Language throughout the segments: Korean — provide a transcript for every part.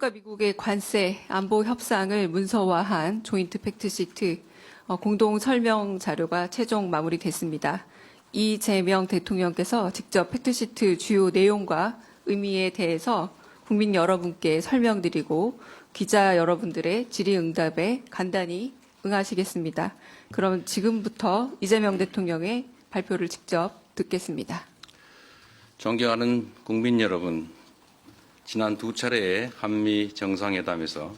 한국과 미국의 관세 안보 협상을 문서화한 조인트 팩트시트 공동 설명 자료가 최종 마무리됐습니다. 이재명 대통령께서 직접 팩트시트 주요 내용과 의미에 대해서 국민 여러분께 설명드리고 기자 여러분들의 질의응답에 간단히 응하시겠습니다. 그럼 지금부터 이재명 대통령의 발표를 직접 듣겠습니다. 존경하는 국민 여러분, 지난 두 차례의 한미 정상회담에서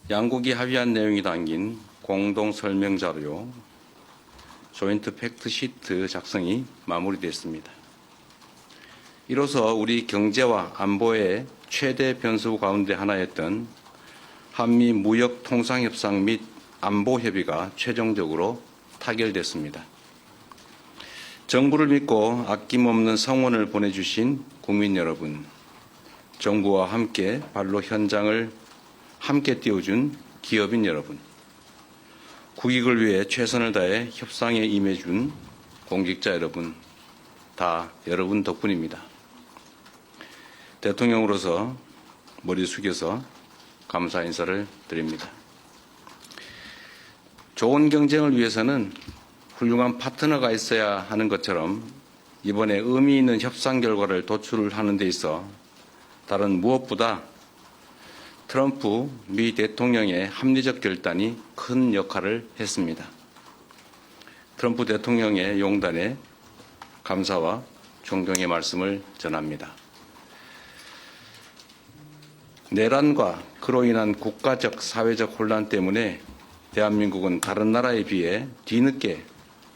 양국이 합의한 내용이 담긴 공동 설명 자료 조인트 팩트시트 작성이 마무리됐습니다. 이로써 우리 경제와 안보의 최대 변수 가운데 하나였던 한미 무역 통상협상 및 안보 협의가 최종적으로 타결됐습니다. 정부를 믿고 아낌없는 성원을 보내주신 국민 여러분, 정부와 함께 발로 현장을 함께 띄워준 기업인 여러분, 국익을 위해 최선을 다해 협상에 임해준 공직자 여러분, 다 여러분 덕분입니다. 대통령으로서 머리 숙여서 감사 인사를 드립니다. 좋은 경쟁을 위해서는 훌륭한 파트너가 있어야 하는 것처럼 이번에 의미 있는 협상 결과를 도출하는 데 있어 다른 무엇보다 트럼프 미 대통령의 합리적 결단이 큰 역할을 했습니다. 트럼프 대통령의 용단에 감사와 존경의 말씀을 전합니다. 내란과 그로 인한 국가적, 사회적 혼란 때문에 대한민국은 다른 나라에 비해 뒤늦게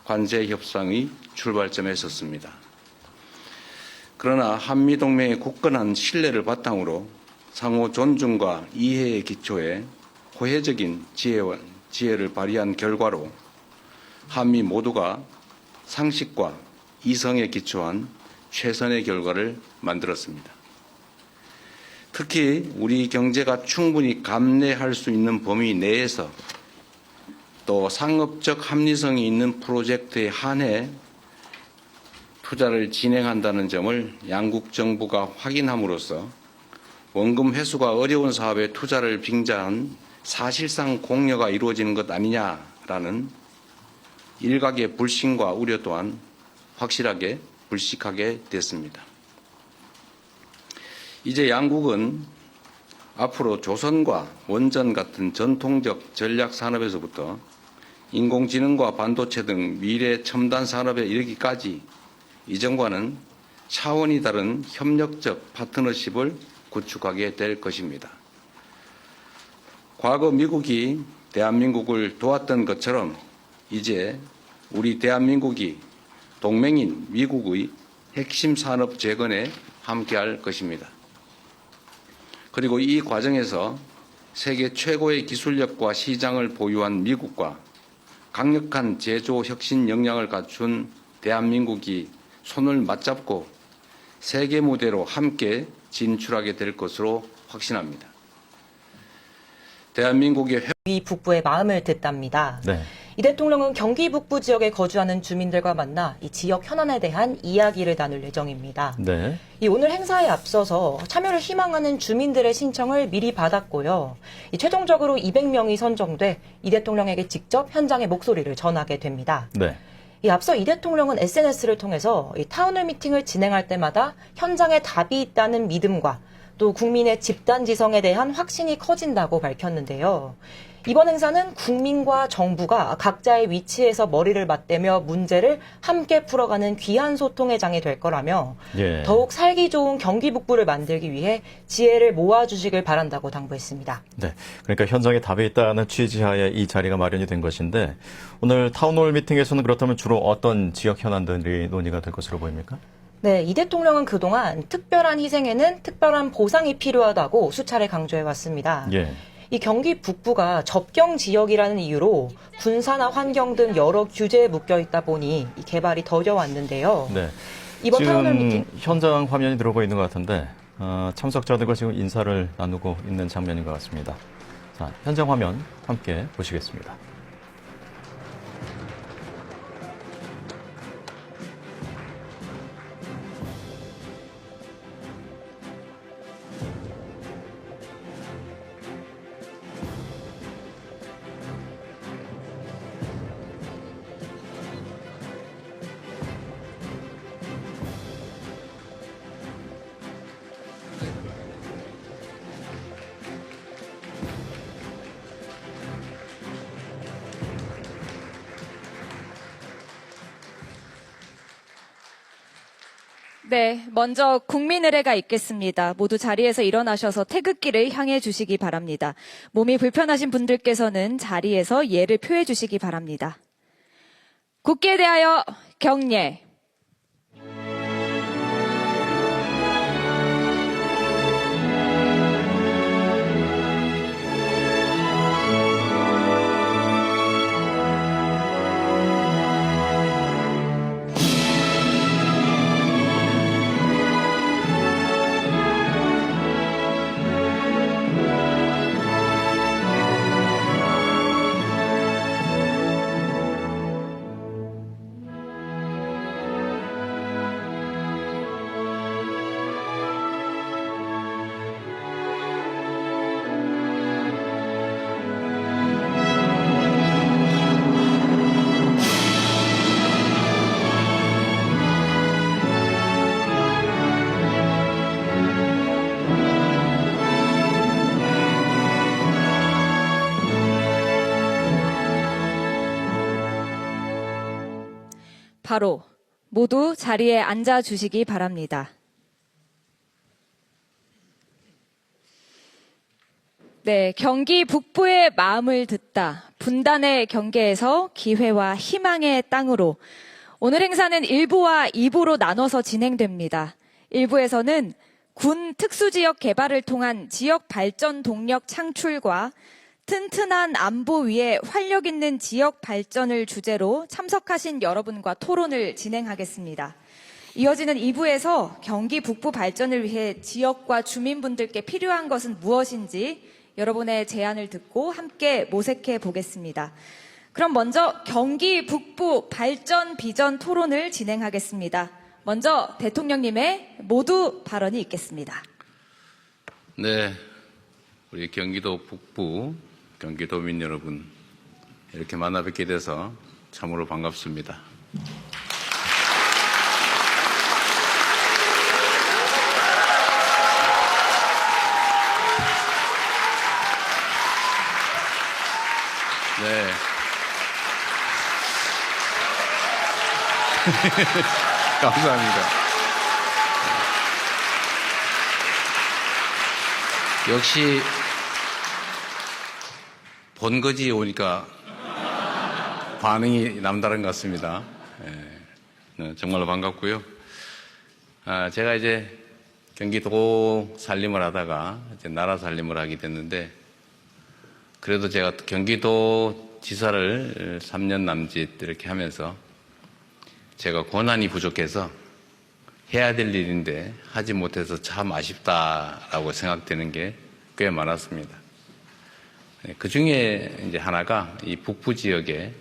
관세 협상의 출발점에 섰습니다. 그러나 한미동맹의 굳건한 신뢰를 바탕으로 상호 존중과 이해의 기초에 호혜적인 지혜를 발휘한 결과로 한미 모두가 상식과 이성에 기초한 최선의 결과를 만들었습니다. 특히 우리 경제가 충분히 감내할 수 있는 범위 내에서 또 상업적 합리성이 있는 프로젝트에 한해 투자를 진행한다는 점을 양국 정부가 확인함으로써 원금 회수가 어려운 사업에 투자를 빙자한 사실상 공여가 이루어지는 것 아니냐라는 일각의 불신과 우려 또한 확실하게 불식하게 됐습니다. 이제 양국은 앞으로 조선과 원전 같은 전통적 전략 산업에서부터 인공지능과 반도체 등 미래 첨단 산업에 이르기까지 이전과는 차원이 다른 협력적 파트너십을 구축하게 될 것입니다. 과거 미국이 대한민국을 도왔던 것처럼 이제 우리 대한민국이 동맹인 미국의 핵심 산업 재건에 함께할 것입니다. 그리고 이 과정에서 세계 최고의 기술력과 시장을 보유한 미국과 강력한 제조 혁신 역량을 갖춘 대한민국이 손을 맞잡고 세계 무대로 함께 진출하게 될 것으로 확신합니다. 대한민국의 경기 북부의 마음을 듣답니다. 네. 이 대통령은 경기 북부 지역에 거주하는 주민들과 만나 이 지역 현안에 대한 이야기를 나눌 예정입니다. 네. 이 오늘 행사에 앞서서 참여를 희망하는 주민들의 신청을 미리 받았고요. 최종적으로 200명이 선정돼 이 대통령에게 직접 현장의 목소리를 전하게 됩니다. 네. 앞서 이 대통령은 SNS를 통해서 이 타운홀 미팅을 진행할 때마다 현장에 답이 있다는 믿음과 또 국민의 집단지성에 대한 확신이 커진다고 밝혔는데요. 이번 행사는 국민과 정부가 각자의 위치에서 머리를 맞대며 문제를 함께 풀어가는 귀한 소통의 장이 될 거라며 더욱 살기 좋은 경기 북부를 만들기 위해 지혜를 모아주시길 바란다고 당부했습니다. 네, 그러니까 현장에 답이 있다는 취지하에 이 자리가 마련이 된 것인데 오늘 타운홀 미팅에서는 그렇다면 주로 어떤 지역 현안들이 논의가 될 것으로 보입니까? 네, 이 대통령은 그동안 특별한 희생에는 특별한 보상이 필요하다고 수차례 강조해 왔습니다. 이 경기 북부가 접경 지역이라는 이유로 군사나 환경 등 여러 규제에 묶여 있다 보니 이 개발이 더뎌왔는데요. 네. 이번 타운홀 미팅 현장 화면이 들어오고 있는 것 같은데 참석자들과 지금 인사를 나누고 있는 장면인 것 같습니다. 자, 현장 화면 함께 보시겠습니다. 네, 먼저 국민의례가 있겠습니다. 모두 자리에서 일어나셔서 태극기를 향해 주시기 바랍니다. 몸이 불편하신 분들께서는 자리에서 예를 표해 주시기 바랍니다. 국기에 대하여 경례. 바로 모두 자리에 앉아 주시기 바랍니다. 네, 경기 북부의 마음을 듣다. 분단의 경계에서 기회와 희망의 땅으로. 오늘 행사는 1부와 2부로 나눠서 진행됩니다. 1부에서는 군 특수지역 개발을 통한 지역 발전 동력 창출과 튼튼한 안보 위에 활력 있는 지역 발전을 주제로 참석하신 여러분과 토론을 진행하겠습니다. 이어지는 2부에서 경기 북부 발전을 위해 지역과 주민분들께 필요한 것은 무엇인지 여러분의 제안을 듣고 함께 모색해 보겠습니다. 그럼 먼저 경기 북부 발전 비전 토론을 진행하겠습니다. 먼저 대통령님의 모두 발언이 있겠습니다. 네, 우리 경기도 북부 경기도민 여러분, 이렇게 만나 뵙게 돼서 참으로 반갑습니다. 네. 감사합니다. 역시 본거지 오니까 반응이 남다른 것 같습니다. 네, 정말로 반갑고요. 제가 이제 경기도 살림을 하다가 이제 나라 살림을 하게 됐는데, 그래도 제가 경기도 지사를 3년 남짓 이렇게 하면서 제가 권한이 부족해서 해야 될 일인데 하지 못해서 참 아쉽다라고 생각되는 게 꽤 많았습니다. 그 중에 이제 하나가 이 북부 지역에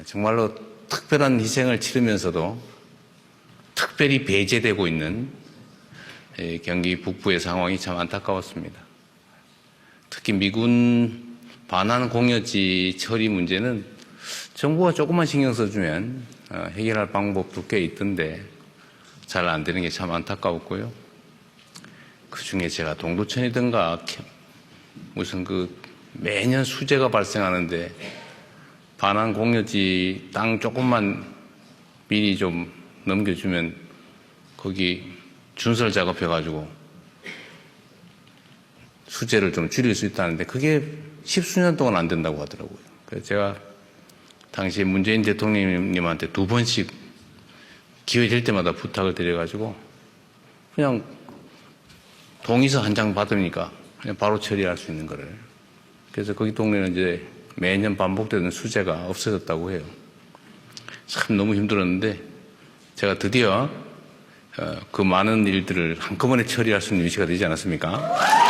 정말로 특별한 희생을 치르면서도 특별히 배제되고 있는 경기 북부의 상황이 참 안타까웠습니다. 특히 미군 반환 공여지 처리 문제는 정부가 조금만 신경 써주면 해결할 방법도 꽤 있던데 잘 안 되는 게 참 안타까웠고요. 그 중에 제가 동두천이든가 무슨 매년 수재가 발생하는데 반환 공여지 땅 조금만 미리 좀 넘겨주면 거기 준설 작업해가지고 수재를 좀 줄일 수 있다는데 그게 10수년 동안 안 된다고 하더라고요. 그래서 제가 당시 문재인 대통령님한테 2번씩 기회 될 때마다 부탁을 드려가지고 그냥 동의서 한 장 받으니까 그냥 바로 처리할 수 있는 거를. 그래서 거기 동네는 이제 매년 반복되는 수재가 없어졌다고 해요. 참 너무 힘들었는데 제가 드디어 그 많은 일들을 한꺼번에 처리할 수 있는 위치가 되지 않았습니까?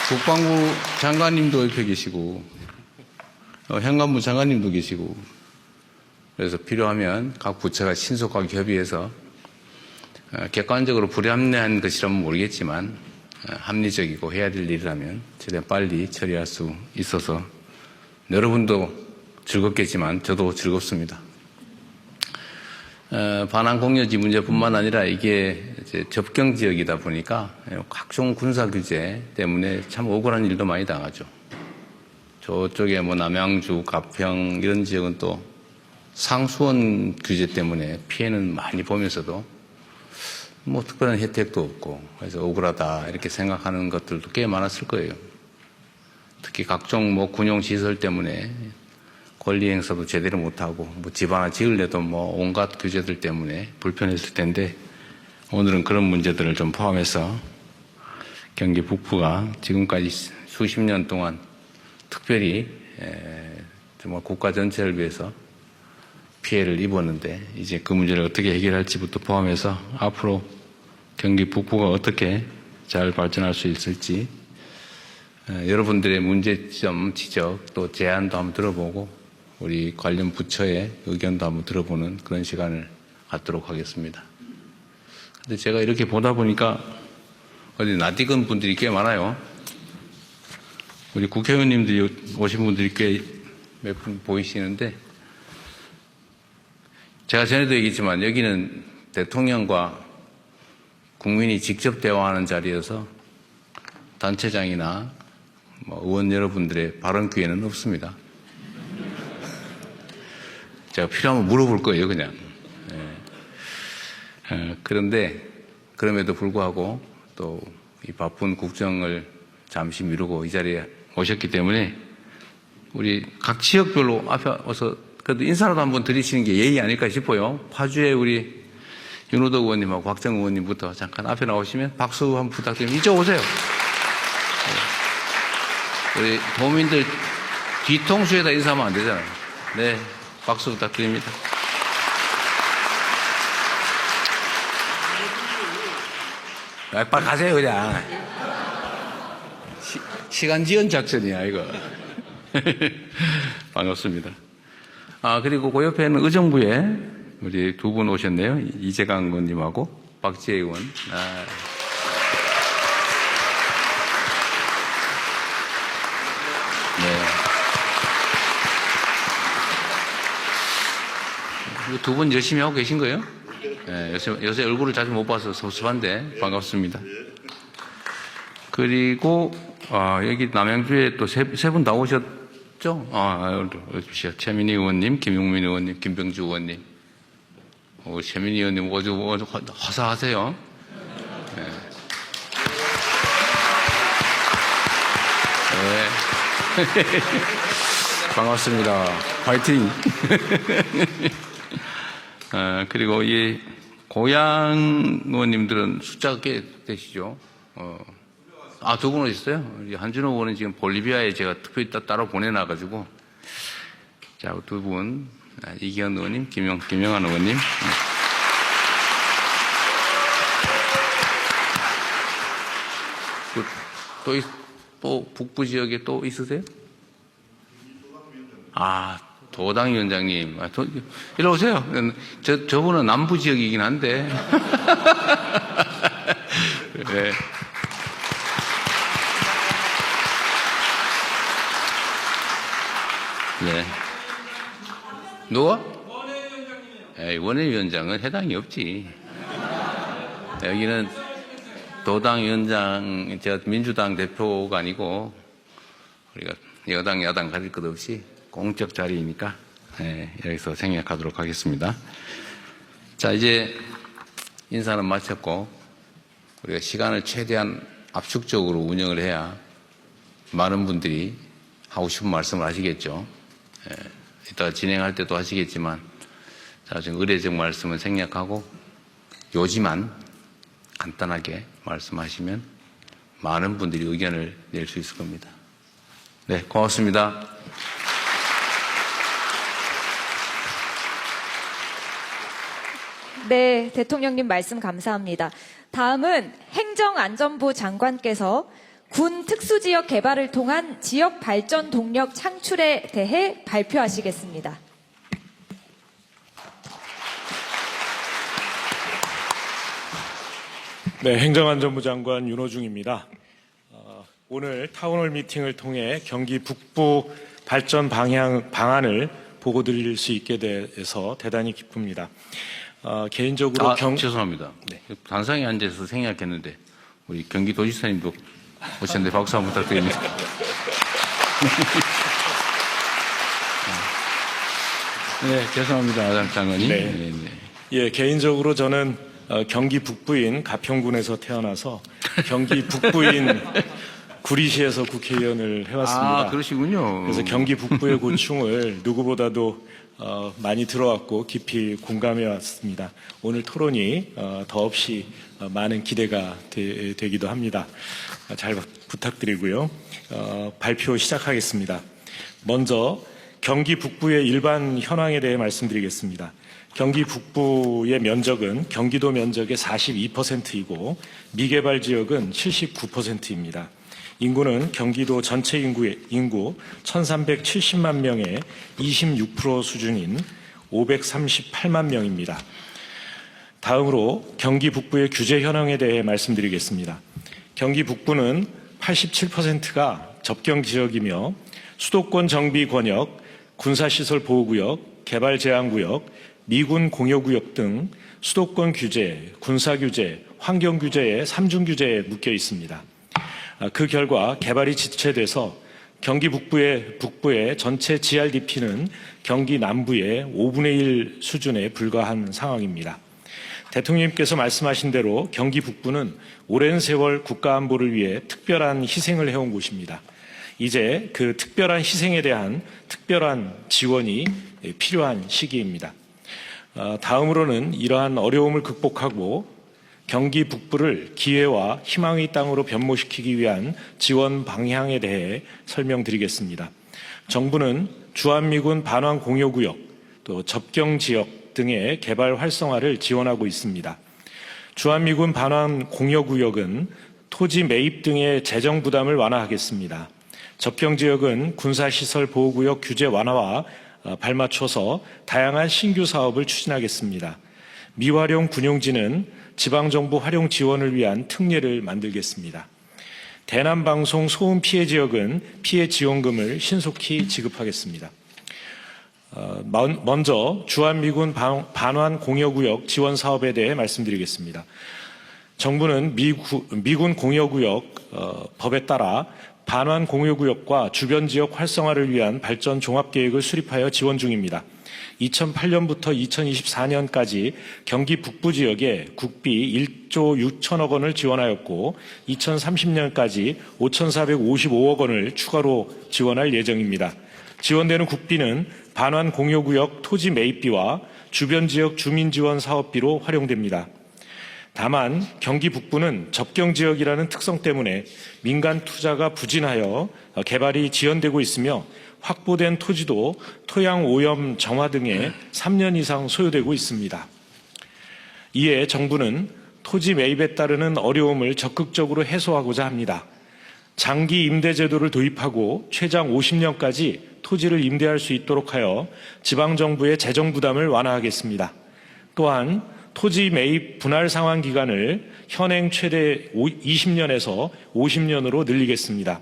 국방부 장관님도 옆에 계시고 현관부 장관님도 계시고 그래서 필요하면 각 부처가 신속하게 협의해서 객관적으로 불합리한 것이라면 모르겠지만 합리적이고 해야 될 일이라면 최대한 빨리 처리할 수 있어서 여러분도 즐겁겠지만 저도 즐겁습니다. 반환 공여지 문제뿐만 아니라 이게 이제 접경 지역이다 보니까 각종 군사 규제 때문에 참 억울한 일도 많이 당하죠. 저쪽에 뭐 남양주, 가평 이런 지역은 또 상수원 규제 때문에 피해는 많이 보면서도 뭐 특별한 혜택도 없고 그래서 억울하다 이렇게 생각하는 것들도 꽤 많았을 거예요. 특히 각종 뭐 군용 시설 때문에 권리 행사도 제대로 못하고 뭐 집 하나 지으려도 뭐 온갖 규제들 때문에 불편했을 텐데 오늘은 그런 문제들을 좀 포함해서 경기 북부가 지금까지 수십 년 동안 특별히 정말 국가 전체를 위해서 피해를 입었는데 이제 그 문제를 어떻게 해결할지부터 포함해서 앞으로 경기 북부가 어떻게 잘 발전할 수 있을지 여러분들의 문제점, 지적 또 제안도 한번 들어보고 우리 관련 부처의 의견도 한번 들어보는 그런 시간을 갖도록 하겠습니다. 근데 제가 이렇게 보다 보니까 어디 낯익은 분들이 꽤 많아요. 우리 국회의원님들이 오신 분들이 꽤 몇 분 보이시는데 제가 전에도 얘기했지만 여기는 대통령과 국민이 직접 대화하는 자리여서 단체장이나 뭐 의원 여러분들의 발언 기회는 없습니다. 제가 필요하면 물어볼 거예요, 그냥. 그런데 그럼에도 불구하고 또 이 바쁜 국정을 잠시 미루고 이 자리에 오셨기 때문에 우리 각 지역별로 앞에 와서 그래도 인사라도 한번 드리시는 게 예의 아닐까 싶어요. 파주에 우리 윤호덕 의원님하고 곽정 의원님부터 잠깐 앞에 나오시면 박수 한번 부탁드립니다. 이쪽 오세요. 우리 도민들 뒤통수에다 인사하면 안 되잖아요. 네, 박수 부탁드립니다. 빨리 가세요, 그냥. 시간 지연 작전이야, 이거. 반갑습니다. 그리고 그 옆에는 의정부에 우리 두 분 오셨네요. 이재강 의원님하고 박지혜 의원. 네. 두 분 열심히 하고 계신 거예요? 네, 요새 얼굴을 자주 못 봐서 섭섭한데 반갑습니다. 그리고 여기 남양주에 또 세 분 다 오셨죠? 최민희 의원님, 김용민 의원님, 김병주 의원님. 최민희 의원님 아주 화사하세요. 네. 네. 반갑습니다. 파이팅. 그리고 이 고향 의원님들은 숫자가 꽤 되시죠? 두 분 오셨어요? 우리 한준호 의원은 지금 볼리비아에 제가 특별히 따로 보내놔가지고. 자, 두 분. 이기현 의원님, 김영환 의원님. 또 북부 지역에 또 있으세요? 도당 위원장님. 이리 오세요. 저분은 남부 지역이긴 한데. 네. 네. 누가? 원외위원장은 해당이 없지. 여기는 도당 위원장, 제가 민주당 대표가 아니고, 우리가 여당, 야당 가릴 것 없이 공적 자리이니까, 여기서 생략하도록 하겠습니다. 자, 이제 인사는 마쳤고, 우리가 시간을 최대한 압축적으로 운영을 해야 많은 분들이 하고 싶은 말씀을 하시겠죠. 이따 진행할 때도 하시겠지만, 자, 지금 의례적 말씀은 생략하고, 요지만 간단하게 말씀하시면 많은 분들이 의견을 낼 수 있을 겁니다. 네, 고맙습니다. 네, 대통령님 말씀 감사합니다. 다음은 행정안전부 장관께서 군 특수지역 개발을 통한 지역 발전 동력 창출에 대해 발표하시겠습니다. 네, 행정안전부 장관 윤호중입니다. 오늘 타운홀 미팅을 통해 경기 북부 발전 방안을 보고드릴 수 있게 돼서 대단히 기쁩니다. 개인적으로 죄송합니다. 네. 단상에 앉아서 생략했는데 우리 경기도지사님도 오셨는데 박수 한번 부탁드립니다. 네, 죄송합니다, 장관님. 네. 네, 네. 예, 개인적으로 저는 경기 북부인 가평군에서 태어나서 경기 북부인 구리시에서 국회의원을 해왔습니다. 그러시군요. 그래서 경기 북부의 고충을 누구보다도 많이 들어왔고 깊이 공감해 왔습니다. 오늘 토론이 더없이 많은 기대가 되기도 합니다. 잘 부탁드리고요. 발표 시작하겠습니다. 먼저 경기 북부의 일반 현황에 대해 말씀드리겠습니다. 경기 북부의 면적은 경기도 면적의 42%이고 미개발 지역은 79%입니다. 인구는 경기도 전체 인구 1370만 명의 26% 수준인 538만 명입니다. 다음으로 경기 북부의 규제 현황에 대해 말씀드리겠습니다. 경기 북부는 87%가 접경 지역이며 수도권 정비 권역, 군사시설 보호구역, 개발 제한구역, 미군 공여구역 등 수도권 규제, 군사 규제, 환경 규제의 3중 규제에 묶여 있습니다. 그 결과 개발이 지체돼서 경기 북부의 전체 GRDP는 경기 남부의 5분의 1 수준에 불과한 상황입니다. 대통령님께서 말씀하신 대로 경기 북부는 오랜 세월 국가안보를 위해 특별한 희생을 해온 곳입니다. 이제 그 특별한 희생에 대한 특별한 지원이 필요한 시기입니다. 다음으로는 이러한 어려움을 극복하고 경기 북부를 기회와 희망의 땅으로 변모시키기 위한 지원 방향에 대해 설명드리겠습니다. 정부는 주한미군 반환 공여구역, 또 접경 지역 등의 개발 활성화를 지원하고 있습니다. 주한미군 반환 공여구역은 토지 매입 등의 재정 부담을 완화하겠습니다. 접경 지역은 군사시설 보호구역 규제 완화와 발맞춰서 다양한 신규 사업을 추진하겠습니다. 미활용 군용지는 지방정부 활용 지원을 위한 특례를 만들겠습니다. 대남방송 소음 피해 지역은 피해 지원금을 신속히 지급하겠습니다. 먼저 주한미군 반환 공여구역 지원 사업에 대해 말씀드리겠습니다. 정부는 미군 공여구역 법에 따라 반환 공여구역과 주변 지역 활성화를 위한 발전 종합계획을 수립하여 지원 중입니다. 2008년부터 2024년까지 경기 북부 지역에 국비 1조 6천억 원을 지원하였고 2030년까지 5,455억 원을 추가로 지원할 예정입니다. 지원되는 국비는 반환 공여구역 토지 매입비와 주변 지역 주민 지원 사업비로 활용됩니다. 다만 경기 북부는 접경 지역이라는 특성 때문에 민간 투자가 부진하여 개발이 지연되고 있으며 확보된 토지도 토양 오염 정화 등에 3년 이상 소요되고 있습니다. 이에 정부는 토지 매입에 따르는 어려움을 적극적으로 해소하고자 합니다. 장기 임대 제도를 도입하고 최장 50년까지 토지를 임대할 수 있도록 하여 지방정부의 재정 부담을 완화하겠습니다. 또한 토지 매입 분할 상환 기간을 현행 최대 20년에서 50년으로 늘리겠습니다.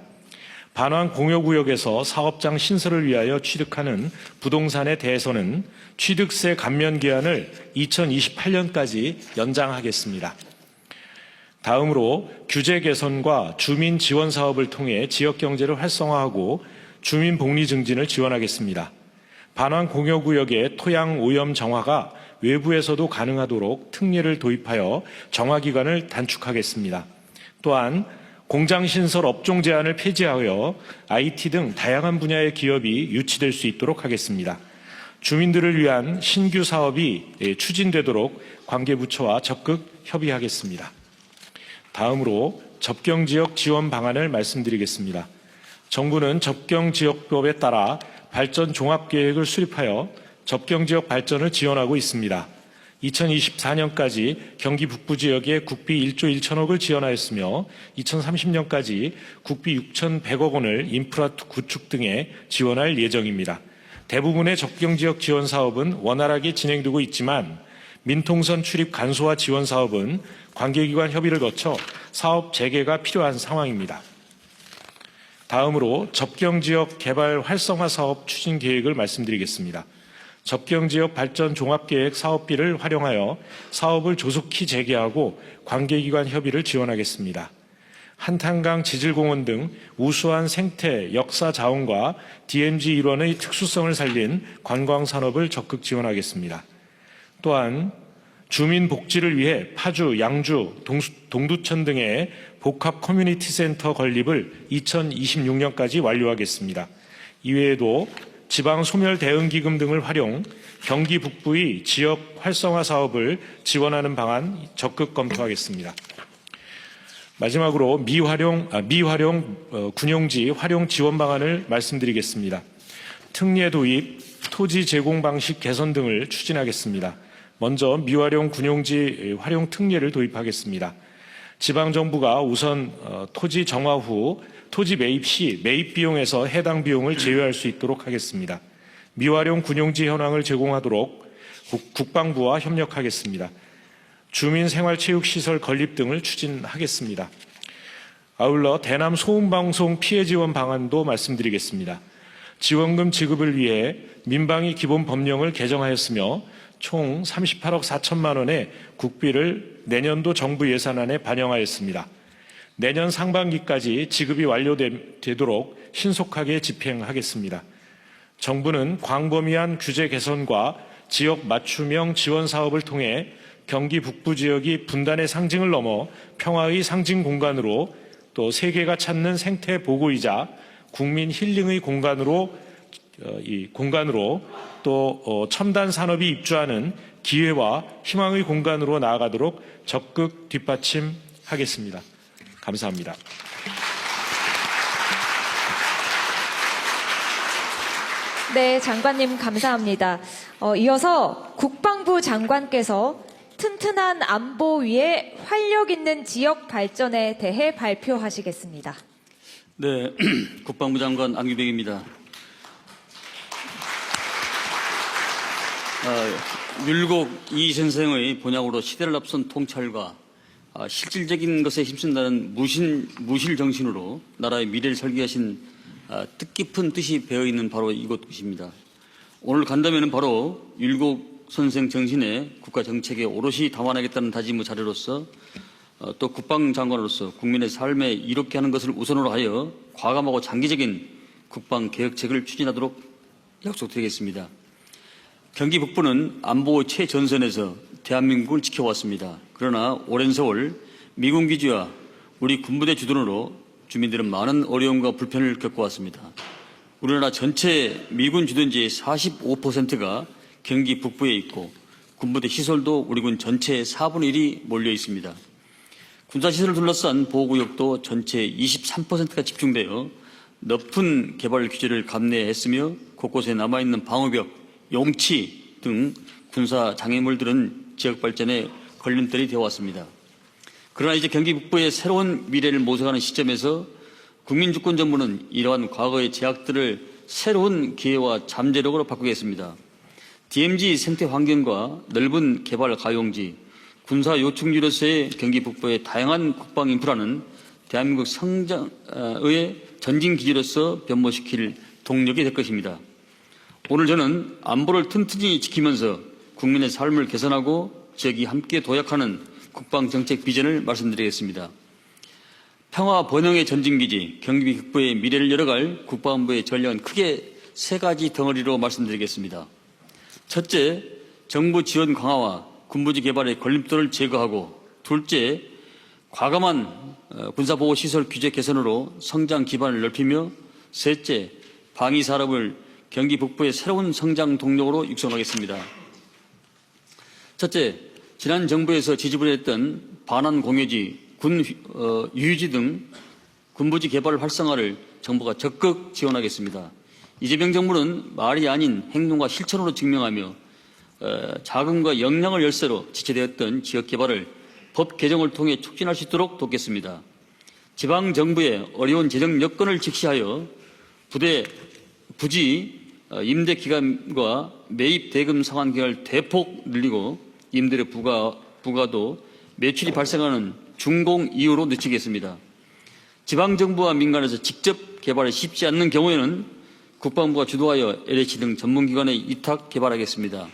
반환 공여구역에서 사업장 신설을 위하여 취득하는 부동산에 대해서는 취득세 감면 기한을 2028년까지 연장하겠습니다. 다음으로 규제 개선과 주민 지원 사업을 통해 지역 경제를 활성화하고 주민 복리 증진을 지원하겠습니다. 반환 공여구역의 토양 오염 정화가 외부에서도 가능하도록 특례를 도입하여 정화 기간을 단축하겠습니다. 또한 공장 신설 업종 제한을 폐지하여 IT 등 다양한 분야의 기업이 유치될 수 있도록 하겠습니다. 주민들을 위한 신규 사업이 추진되도록 관계부처와 적극 협의하겠습니다. 다음으로 접경지역 지원 방안을 말씀드리겠습니다. 정부는 접경지역법에 따라 발전 종합계획을 수립하여 접경지역 발전을 지원하고 있습니다. 2024년까지 경기 북부 지역에 국비 1조 1천억을 지원하였으며 2030년까지 국비 6,100억 원을 인프라 구축 등에 지원할 예정입니다. 대부분의 접경지역 지원 사업은 원활하게 진행되고 있지만 민통선 출입 간소화 지원 사업은 관계기관 협의를 거쳐 사업 재개가 필요한 상황입니다. 다음으로 접경지역 개발 활성화 사업 추진 계획을 말씀드리겠습니다. 접경지역 발전 종합계획 사업비를 활용하여 사업을 조속히 재개하고 관계기관 협의를 지원하겠습니다. 한탄강 지질공원 등 우수한 생태, 역사 자원과 DMZ 일원의 특수성을 살린 관광산업을 적극 지원하겠습니다. 또한 주민 복지를 위해 파주, 양주, 동두천 등의 복합 커뮤니티 센터 건립을 2026년까지 완료하겠습니다. 이외에도 지방 소멸 대응 기금 등을 활용 경기 북부의 지역 활성화 사업을 지원하는 방안 적극 검토하겠습니다. 마지막으로 미활용 군용지 활용 지원 방안을 말씀드리겠습니다. 특례 도입, 토지 제공 방식 개선 등을 추진하겠습니다. 먼저 미활용 군용지 활용 특례를 도입하겠습니다. 지방정부가 우선 토지 정화 후 토지 매입 시 매입 비용에서 해당 비용을 제외할 수 있도록 하겠습니다. 미활용 군용지 현황을 제공하도록 국방부와 협력하겠습니다. 주민생활체육시설 건립 등을 추진하겠습니다. 아울러 대남 소음방송 피해 지원 방안도 말씀드리겠습니다. 지원금 지급을 위해 민방위 기본법령을 개정하였으며 총 38억 4천만 원의 국비를 내년도 정부 예산안에 반영하였습니다. 내년 상반기까지 지급이 완료되도록 신속하게 집행하겠습니다. 정부는 광범위한 규제 개선과 지역 맞춤형 지원 사업을 통해 경기 북부 지역이 분단의 상징을 넘어 평화의 상징 공간으로 또 세계가 찾는 생태 보고이자 국민 힐링의 공간으로 또 첨단 산업이 입주하는 기회와 희망의 공간으로 나아가도록 적극 뒷받침하겠습니다. 감사합니다. 네, 장관님 감사합니다. 이어서 국방부 장관께서 튼튼한 안보 위에 활력 있는 지역 발전에 대해 발표하시겠습니다. 네, 국방부 장관 안규백입니다. 율곡 이 선생의 본향으로 시대를 앞선 통찰과 실질적인 것에 힘쓴다는 무실 정신으로 나라의 미래를 설계하신 뜻깊은 뜻이 배어있는 바로 이곳입니다. 오늘 간담회는 바로 율곡 선생 정신에 국가 정책에 오롯이 담아내겠다는 다짐의 자료로서 또 국방장관으로서 국민의 삶에 이롭게 하는 것을 우선으로 하여 과감하고 장기적인 국방개혁책을 추진하도록 약속드리겠습니다. 경기 북부는 안보 최전선에서 대한민국을 지켜왔습니다. 그러나 오랜 세월 미군 기지와 우리 군부대 주둔으로 주민들은 많은 어려움과 불편을 겪어왔습니다. 우리나라 전체 미군 주둔지의 45%가 경기 북부에 있고 군부대 시설도 우리 군 전체의 4분의 1이 몰려 있습니다. 군사시설을 둘러싼 보호구역도 전체 23%가 집중되어 높은 개발 규제를 감내했으며 곳곳에 남아있는 방어벽, 용치 등 군사 장애물들은 지역 발전에 걸림돌이 되어왔습니다. 그러나 이제 경기 북부의 새로운 미래를 모색하는 시점에서 국민주권정부는 이러한 과거의 제약들을 새로운 기회와 잠재력으로 바꾸겠습니다. DMZ 생태 환경과 넓은 개발 가용지, 군사 요충지로서의 경기 북부의 다양한 국방 인프라는 대한민국 성장의 전진 기지로서 변모시킬 동력이 될 것입니다. 오늘 저는 안보를 튼튼히 지키면서 국민의 삶을 개선하고 지역이 함께 도약하는 국방정책 비전을 말씀드리겠습니다. 평화 번영의 전진기지, 경기 북부의 미래를 열어갈 국방부의 전략은 크게 세 가지 덩어리로 말씀드리겠습니다. 첫째, 정부 지원 강화와 군부지 개발의 걸림돌을 제거하고, 둘째, 과감한 군사보호시설 규제 개선으로 성장 기반을 넓히며, 셋째, 방위산업을 경기 북부의 새로운 성장 동력으로 육성하겠습니다. 첫째, 지난 정부에서 지지부했던 반환 공여지, 군 유유지 등 군부지 개발 활성화를 정부가 적극 지원하겠습니다. 이재명 정부는 말이 아닌 행동과 실천으로 증명하며 자금과 역량을 열쇠로 지체되었던 지역 개발을 법 개정을 통해 촉진할 수 있도록 돕겠습니다. 지방정부의 어려운 재정 여건을 직시하여 부지 임대 기간과 매입 대금 상환 기간을 대폭 늘리고 임대료 부과도 매출이 발생하는 준공 이후로 늦추겠습니다. 지방정부와 민간에서 직접 개발이 쉽지 않는 경우에는 국방부가 주도하여 LH 등 전문기관에 위탁 개발하겠습니다.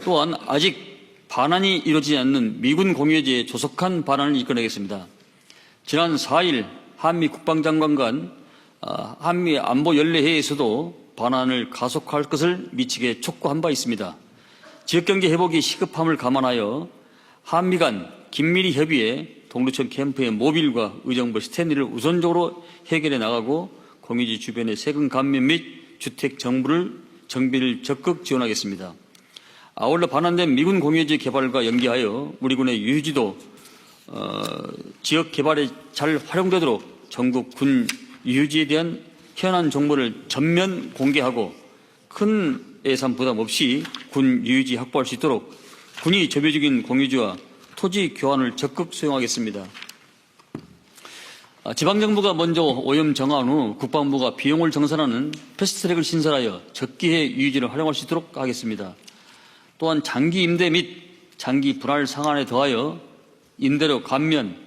또한 아직 반환이 이루어지지 않는 미군 공유지에 조속한 반환을 이끌어내겠습니다. 지난 4일 한미 국방장관 간 한미 안보연례회에서도 반환을 가속화할 것을 미치게 촉구한 바 있습니다. 지역경제 회복이 시급함을 감안하여 한미 간 긴밀히 협의해 동두천 캠프의 모빌과 의정부 스탠리를 우선적으로 해결해 나가고 공유지 주변의 세금 감면 및 주택 정비를 적극 지원하겠습니다. 아울러 반환된 미군 공유지 개발과 연계하여 우리 군의 유휴지도 지역 개발에 잘 활용되도록 전국 군 유휴지에 대한 현안 정보를 전면 공개하고 큰 예산 부담 없이 군 유휴지 확보할 수 있도록 군이 점유적인 공유지와 토지 교환을 적극 수용하겠습니다. 지방정부가 먼저 오염 정한 후 국방부가 비용을 정산하는 패스트트랙을 신설하여 적기에 유휴지를 활용할 수 있도록 하겠습니다. 또한 장기 임대 및 장기 분할 상한에 더하여 임대료 감면,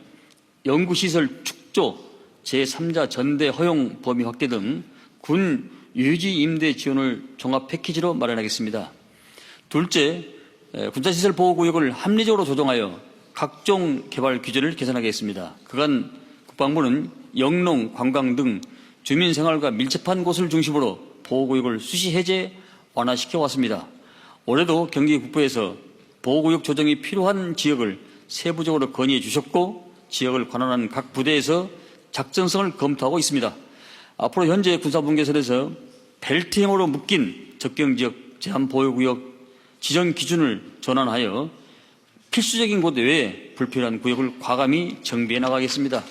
연구시설 축조, 제3자 전대 허용 범위 확대 등 군 유휴지 임대 지원을 종합 패키지로 마련하겠습니다. 둘째, 군사시설 보호구역을 합리적으로 조정하여 각종 개발 규제를 개선하겠습니다. 그간 국방부는 영농, 관광 등 주민생활과 밀접한 곳을 중심으로 보호구역을 수시 해제, 완화시켜 왔습니다. 올해도 경기 북부에서 보호구역 조정이 필요한 지역을 세부적으로 건의해 주셨고 지역을 관할하는 각 부대에서 작전성을 검토하고 있습니다. 앞으로 현재 군사분계선에서 벨트형으로 묶인 접경지역 제한보호구역 지정 기준을 전환하여 필수적인 곳 외에 불필요한 구역을 과감히 정비해 나가겠습니다.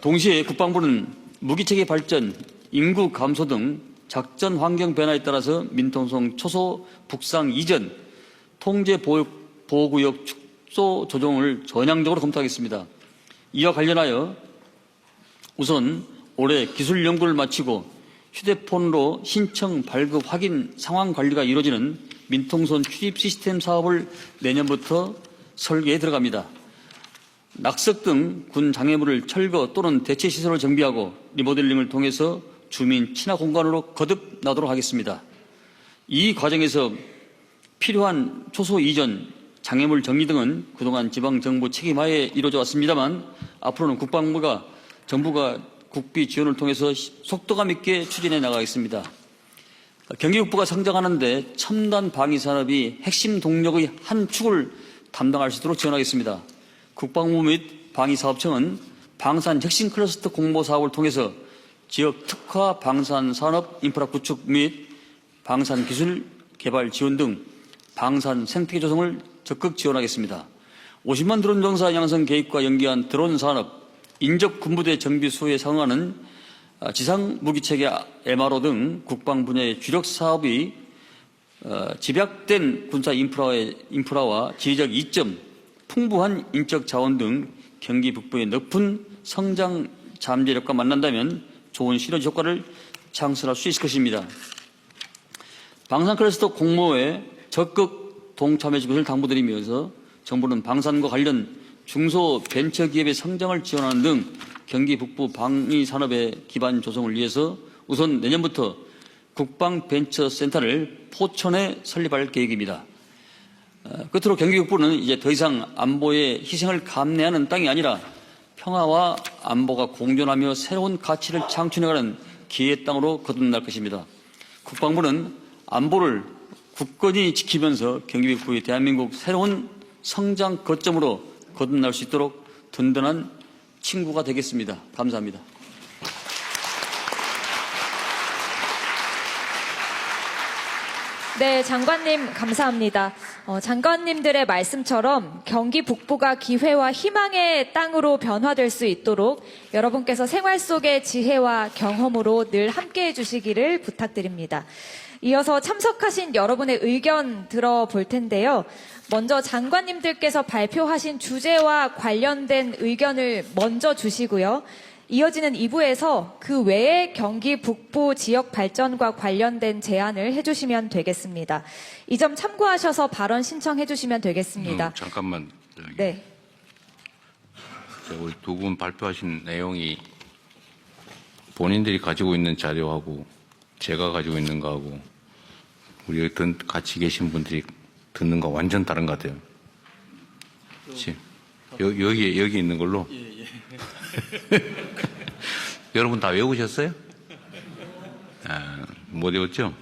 동시에 국방부는 무기체계 발전, 인구 감소 등 작전 환경 변화에 따라서 민통성 초소 북상 이전 통제 보호구역 축소 조정을 전향적으로 검토하겠습니다. 이와 관련하여 우선 올해 기술 연구를 마치고 휴대폰으로 신청 발급 확인 상황 관리가 이루어지는 민통선 출입 시스템 사업을 내년부터 설계에 들어갑니다. 낙석 등 군 장애물을 철거 또는 대체 시설을 정비하고 리모델링을 통해서 주민 친화 공간으로 거듭나도록 하겠습니다. 이 과정에서 필요한 초소 이전, 장애물 정리 등은 그동안 지방정부 책임하에 이루어져 왔습니다만 앞으로는 정부가 국비 지원을 통해서 속도감 있게 추진해 나가겠습니다. 경기국부가 성장하는데 첨단 방위산업이 핵심 동력의 한 축을 담당할 수 있도록 지원하겠습니다. 국방부 및 방위사업청은 방산 혁신 클러스터 공모 사업을 통해서 지역 특화 방산산업 인프라 구축 및 방산 기술 개발 지원 등 방산 생태계 조성을 적극 지원하겠습니다. 50만 드론 정사 양성 계획과 연계한 드론 산업, 인접 군부대 정비 수요에 상응하는 지상 무기체계 MRO 등 국방 분야의 주력 사업이 집약된 군사 인프라와 지리적 이점, 풍부한 인적 자원 등 경기 북부의 높은 성장 잠재력과 만난다면 좋은 시너지 효과를 창출할 수 있을 것입니다. 방산 클러스터 공모에 적극 동참해 줄 것을 당부드리면서 정부는 방산과 관련 중소벤처기업의 성장을 지원하는 등 경기 북부 방위산업의 기반 조성을 위해서 우선 내년부터 국방벤처센터를 포천에 설립할 계획입니다. 끝으로 경기 북부는 이제 더 이상 안보의 희생을 감내하는 땅이 아니라 평화와 안보가 공존하며 새로운 가치를 창출해가는 기회의 땅으로 거듭날 것입니다. 국방부는 안보를 굳건히 지키면서 경기 북부의 대한민국 새로운 성장 거점으로 거듭날 수 있도록 든든한 친구가 되겠습니다. 감사합니다. 네, 장관님 감사합니다. 장관님들의 말씀처럼 경기 북부가 기회와 희망의 땅으로 변화될 수 있도록 여러분께서 생활 속의 지혜와 경험으로 늘 함께해 주시기를 부탁드립니다. 이어서 참석하신 여러분의 의견 들어볼 텐데요. 먼저 장관님들께서 발표하신 주제와 관련된 의견을 먼저 주시고요. 이어지는 2부에서 그 외에 경기 북부 지역 발전과 관련된 제안을 해주시면 되겠습니다. 이 점 참고하셔서 발언 신청해 주시면 되겠습니다. 잠깐만. 네. 우리 두 분 발표하신 내용이 본인들이 가지고 있는 자료하고 제가 가지고 있는 거하고 우리 어떤 같이 계신 분들이 듣는 거 완전 다른 것 같아요. 지금 여기 있는 걸로. 여러분 다 외우셨어요? 못 외웠죠?